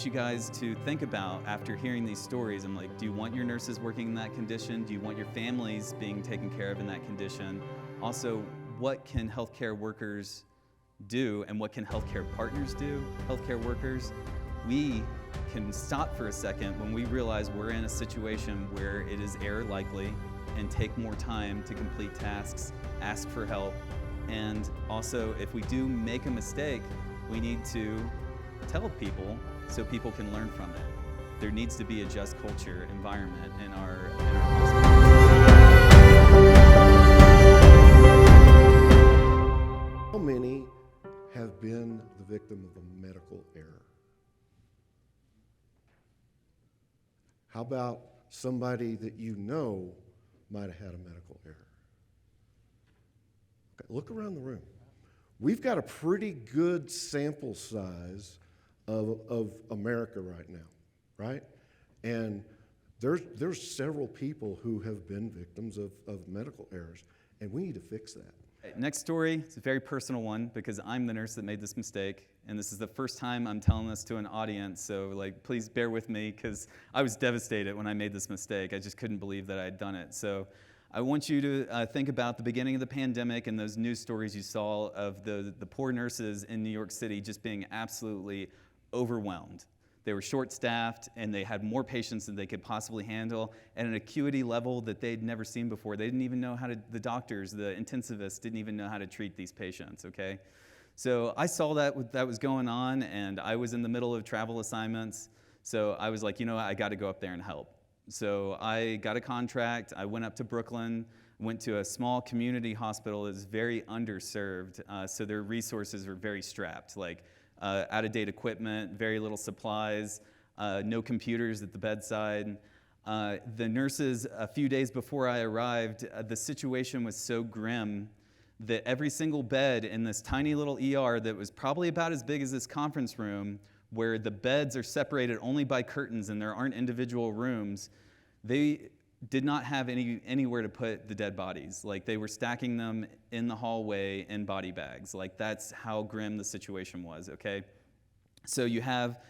you guys to think about after hearing these stories. I'm like, do you want your nurses working in that condition? Do you want your families being taken care of in that condition? Also, what can healthcare workers do and what can healthcare partners do? Healthcare workers, we can stop for a second when we realize we're in a situation where it is error likely and take more time to complete tasks, ask for help, and also if we do make a mistake, we need to tell people so people can learn from it. There needs to be a just culture environment in our hospitals. How many have been the victim of a medical error? How about somebody that you know might have had a medical error? Okay, look around the room. We've got a pretty good sample size of America right now, right? And there's several people who have been victims of medical errors, and we need to fix that. Next story is a very personal one because I'm the nurse that made this mistake, and this is the first time I'm telling this to an audience, so please bear with me because I was devastated when I made this mistake. I just couldn't believe that I had done it. So I want you to think about the beginning of the pandemic and those news stories you saw of the poor nurses in New York City just being absolutely overwhelmed. They were short-staffed, and they had more patients than they could possibly handle at an acuity level that they'd never seen before. They didn't even know how to, the doctors, the intensivists didn't even know how to treat these patients, okay? So I saw that was going on, and I was in the middle of travel assignments, so I was like, you know what, I gotta go up there and help. So I got a contract, I went up to Brooklyn, went to a small community hospital that's very underserved, so their resources were very strapped, out-of-date equipment, very little supplies, no computers at the bedside. The nurses, a few days before I arrived, the situation was so grim that every single bed in this tiny little ER that was probably about as big as this conference room, where the beds are separated only by curtains and there aren't individual rooms, they did not have anywhere to put the dead bodies. They were stacking them in the hallway in body bags. That's how grim the situation was, okay? So you have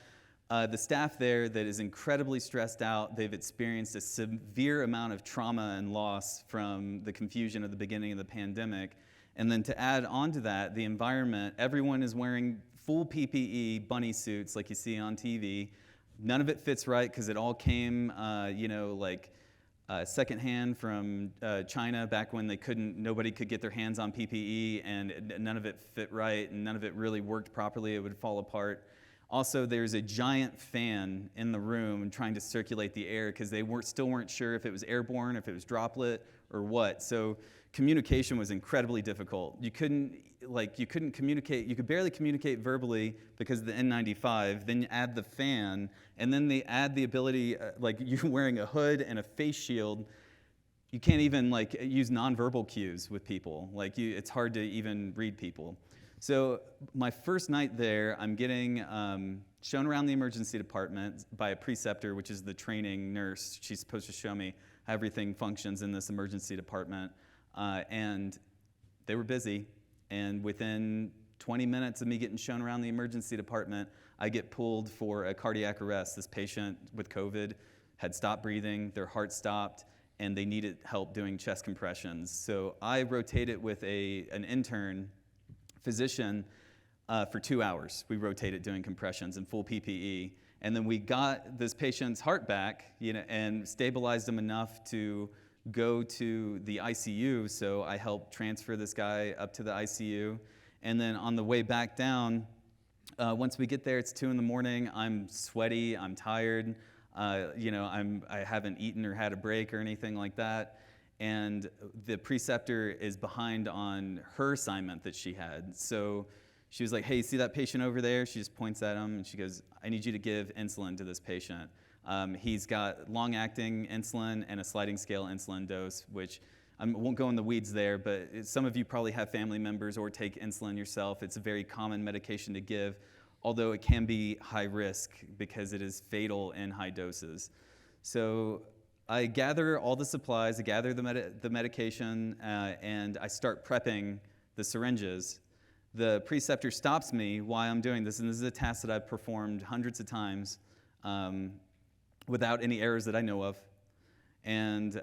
the staff there that is incredibly stressed out. They've experienced a severe amount of trauma and loss from the confusion of the beginning of the pandemic. And then to add on to that, the environment, everyone is wearing full PPE bunny suits like you see on TV. None of it fits right because it all came, secondhand from China back when nobody could get their hands on PPE, and none of it fit right, and none of it really worked properly. It would fall apart. Also, there's a giant fan in the room trying to circulate the air because they still weren't sure if it was airborne, if it was droplet, or what. So communication was incredibly difficult. You couldn't communicate, you could barely communicate verbally because of the N95, then you add the fan, and then they add the ability, you're wearing a hood and a face shield. You can't even use nonverbal cues with people. It's hard to even read people. So my first night there, I'm getting shown around the emergency department by a preceptor, which is the training nurse. She's supposed to show me how everything functions in this emergency department. And they were busy. And within 20 minutes of me getting shown around the emergency department, I get pulled for a cardiac arrest. This patient with COVID had stopped breathing, their heart stopped, and they needed help doing chest compressions. So I rotated with an intern physician for 2 hours. We rotated doing compressions in full PPE. And then we got this patient's heart back, and stabilized him enough to go to the ICU, so I helped transfer this guy up to the ICU. And then on the way back down, once we get there, it's 2 a.m, I'm sweaty, I'm tired, I haven't eaten or had a break or anything like that. And the preceptor is behind on her assignment that she had. So she was like, hey, see that patient over there? She just points at him and she goes, I need you to give insulin to this patient. He's got long-acting insulin and a sliding scale insulin dose, which I won't go in the weeds there, but some of you probably have family members or take insulin yourself. It's a very common medication to give, although it can be high risk because it is fatal in high doses. So I gather all the supplies, I gather the medication, and I start prepping the syringes. the preceptor stops me while I'm doing this, and this is a task that I've performed hundreds of times without any errors that I know of. And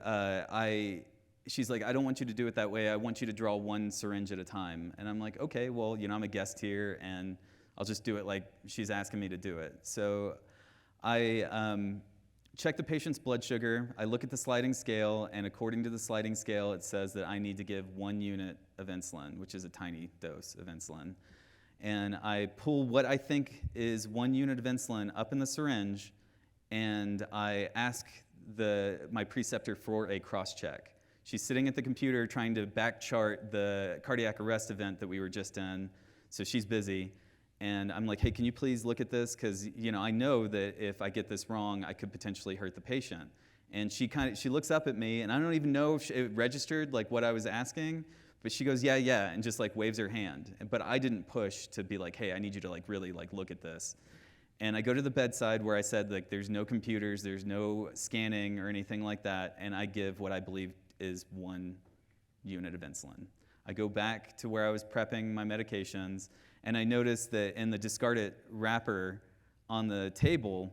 she's like, I don't want you to do it that way. I want you to draw one syringe at a time. And I'm like, okay, well, I'm a guest here, and I'll just do it like she's asking me to do it. So I check the patient's blood sugar. I look at the sliding scale, and according to the sliding scale, it says that I need to give 1 unit of insulin, which is a tiny dose of insulin. And I pull what I think is 1 unit of insulin up in the syringe, and I ask my preceptor for a cross-check. She's sitting at the computer trying to back chart the cardiac arrest event that we were just in, so she's busy. And I'm like, hey, can you please look at this? Because I know that if I get this wrong, I could potentially hurt the patient. And she looks up at me, and I don't even know if it registered like what I was asking, but she goes, yeah, and just like waves her hand. But I didn't push to be like, hey, I need you to like really like look at this. And I go to the bedside where I said like there's no computers, there's no scanning or anything like that, and I give what I believe is 1 unit of insulin. I go back to where I was prepping my medications, and I noticed that in the discarded wrapper on the table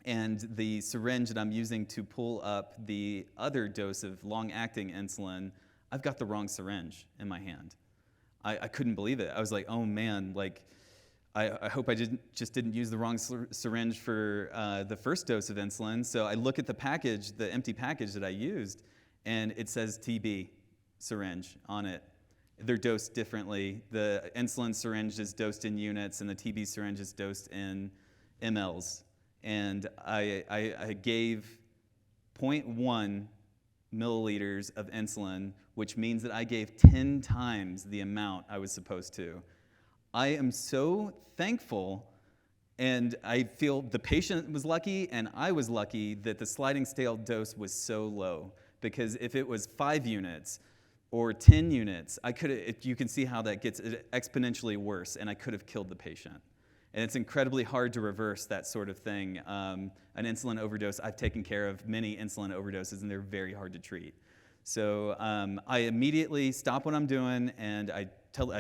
and the syringe that I'm using to pull up the other dose of long-acting insulin, I've got the wrong syringe in my hand. I couldn't believe it. I was like, oh man, like I hope I just didn't use the wrong syringe for the first dose of insulin. So I look at the package, the empty package that I used, and it says TB syringe on it. They're dosed differently. The insulin syringe is dosed in units, and the TB syringe is dosed in mLs. And I gave 0.1 milliliters of insulin, which means that I gave 10 times the amount I was supposed to. I am so thankful, and I feel the patient was lucky, and I was lucky that the sliding scale dose was so low. Because if it was 5 units, or 10 units, you can see how that gets exponentially worse, and I could have killed the patient. And it's incredibly hard to reverse that sort of thing. An insulin overdose, I've taken care of many insulin overdoses, and they're very hard to treat. So I immediately stop what I'm doing, and I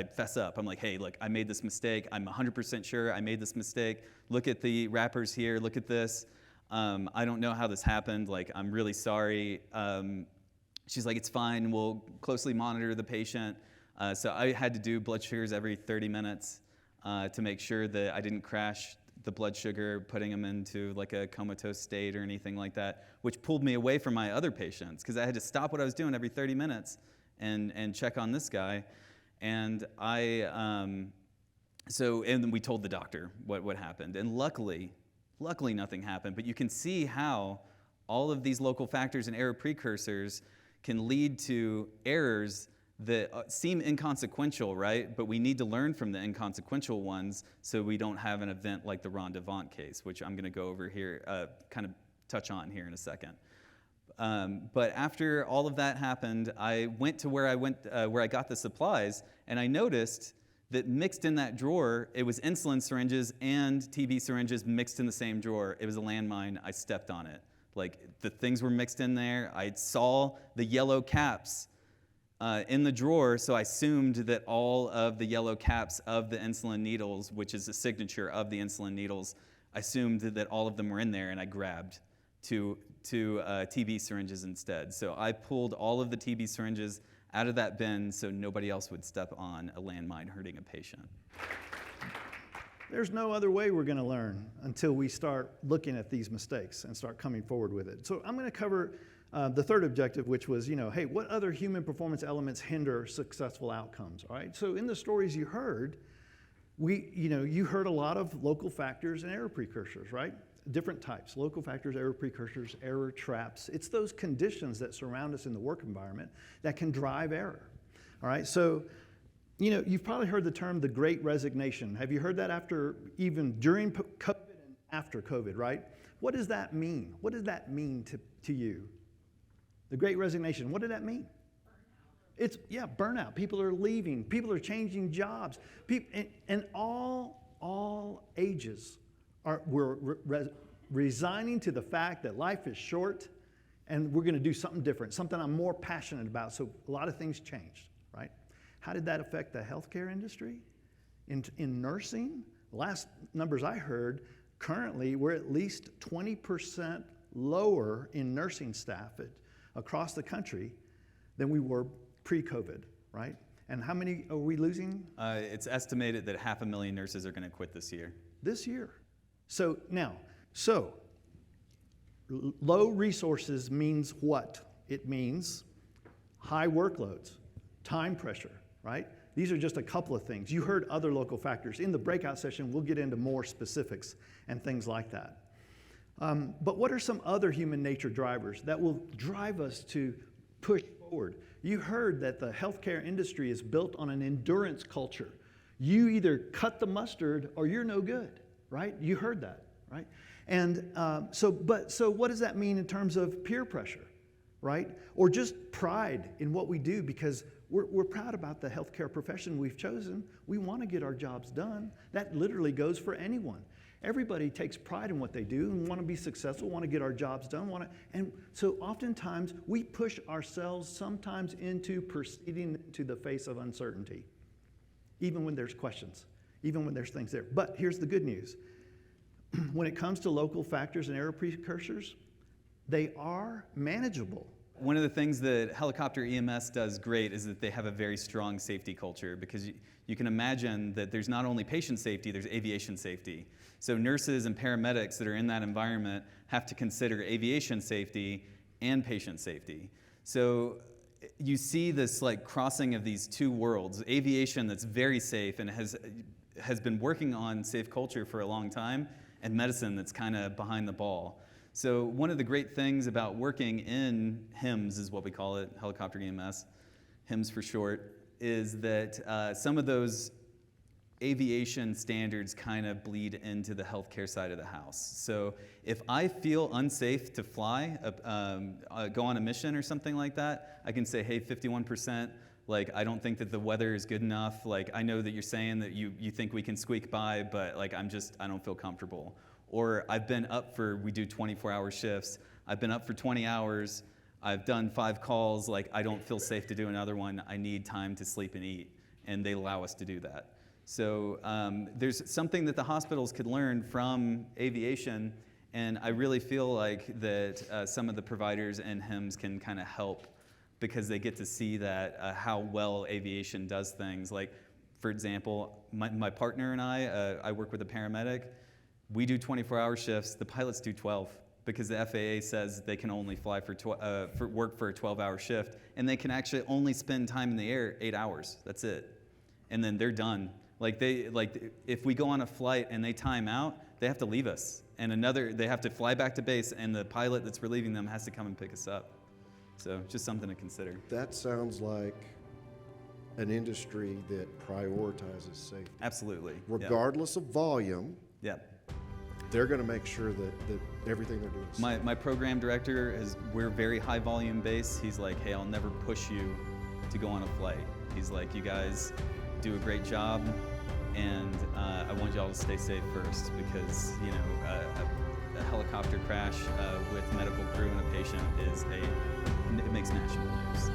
fess up. I'm like, hey, look, I made this mistake. I'm 100% sure I made this mistake. Look at the wrappers here. Look at this. I don't know how this happened. Like, I'm really sorry. She's like, it's fine, we'll closely monitor the patient. So I had to do blood sugars every 30 minutes to make sure that I didn't crash the blood sugar, putting them into like a comatose state or anything like that, which pulled me away from my other patients because I had to stop what I was doing every 30 minutes and check on this guy. And and we told the doctor what happened. And luckily nothing happened, but you can see how all of these local factors and error precursors can lead to errors that seem inconsequential, right? But we need to learn from the inconsequential ones so we don't have an event like the Ron Devant case, which I'm going to go over here, kind of touch on here in a second. But after all of that happened, I went to where I got the supplies, and I noticed that mixed in that drawer, it was insulin syringes and TB syringes mixed in the same drawer. It was a landmine. I stepped on it. Like, the things were mixed in there. I saw the yellow caps in the drawer, so I assumed that all of the yellow caps of the insulin needles, which is the signature of the insulin needles, I assumed that all of them were in there, and I grabbed two TB syringes instead. So I pulled all of the TB syringes out of that bin so nobody else would step on a landmine hurting a patient. There's no other way we're going to learn until we start looking at these mistakes and start coming forward with it. So I'm going to cover the third objective, which was, hey, what other human performance elements hinder successful outcomes? All right. So in the stories you heard, you heard a lot of local factors and error precursors, right? Different types: local factors, error precursors, error traps. It's those conditions that surround us in the work environment that can drive error. All right. So you've probably heard the term the Great Resignation. Have you heard that even during COVID and after COVID, right? What does that mean? What does that mean to you? The Great Resignation, what did that mean? Burnout. People are leaving. People are changing jobs. And all ages we're resigning to the fact that life is short and we're going to do something different, something I'm more passionate about. So a lot of things changed, right? How did that affect the healthcare industry? In nursing, last numbers I heard, currently we're at least 20% lower in nursing staff across the country than we were pre-COVID, right? And how many are we losing? It's estimated that 500,000 nurses are going to quit this year. This year. So low resources means what? It means high workloads, time pressure, right? These are just a couple of things. You heard other local factors. In the breakout session, we'll get into more specifics and things like that. But what are some other human nature drivers that will drive us to push forward? You heard that the healthcare industry is built on an endurance culture. You either cut the mustard or you're no good, right? You heard that, right? And so what does that mean in terms of peer pressure, right? Or just pride in what we do, because we're proud about the healthcare profession we've chosen. We want to get our jobs done. That literally goes for anyone. Everybody takes pride in what they do and want to be successful, want to get our jobs done, and so oftentimes we push ourselves sometimes into proceeding to the face of uncertainty, even when there's questions, even when there's things there. But here's the good news. When it comes to local factors and error precursors, they are manageable. One of the things that helicopter EMS does great is that they have a very strong safety culture, because you can imagine that there's not only patient safety, there's aviation safety. So nurses and paramedics that are in that environment have to consider aviation safety and patient safety. So you see this like crossing of these two worlds, aviation that's very safe and has been working on safe culture for a long time, and medicine that's kind of behind the ball. So one of the great things about working in HIMSS, is what we call it, helicopter EMS, HIMSS for short, is that some of those aviation standards kind of bleed into the healthcare side of the house. So if I feel unsafe to fly, go on a mission or something like that, I can say, hey, 51%, like, I don't think that the weather is good enough. Like, I know that you're saying that you think we can squeak by, but like, I don't feel comfortable. Or I've been up we do 24-hour shifts. I've been up for 20 hours. I've done 5 calls. Like, I don't feel safe to do another one. I need time to sleep and eat. And they allow us to do that. So there's something that the hospitals could learn from aviation. And I really feel like that some of the providers in HIMSS can kind of help, because they get to see that how well aviation does things. Like, for example, my partner and I work with a paramedic. We do 24-hour shifts. The pilots do 12, because the FAA says they can only fly for work for a 12-hour shift, and they can actually only spend time in the air 8 hours. That's it, and then they're done. If we go on a flight and they time out, they have to leave us, and they have to fly back to base, and the pilot that's relieving them has to come and pick us up. So just something to consider. That sounds like an industry that prioritizes safety. Absolutely. Regardless of volume. Yeah. They're going to make sure that everything they're doing is safe. My program director we're very high volume based. He's like, hey, I'll never push you to go on a flight. He's like, you guys do a great job, and I want y'all to stay safe first, because a helicopter crash with medical crew and a patient it makes national news.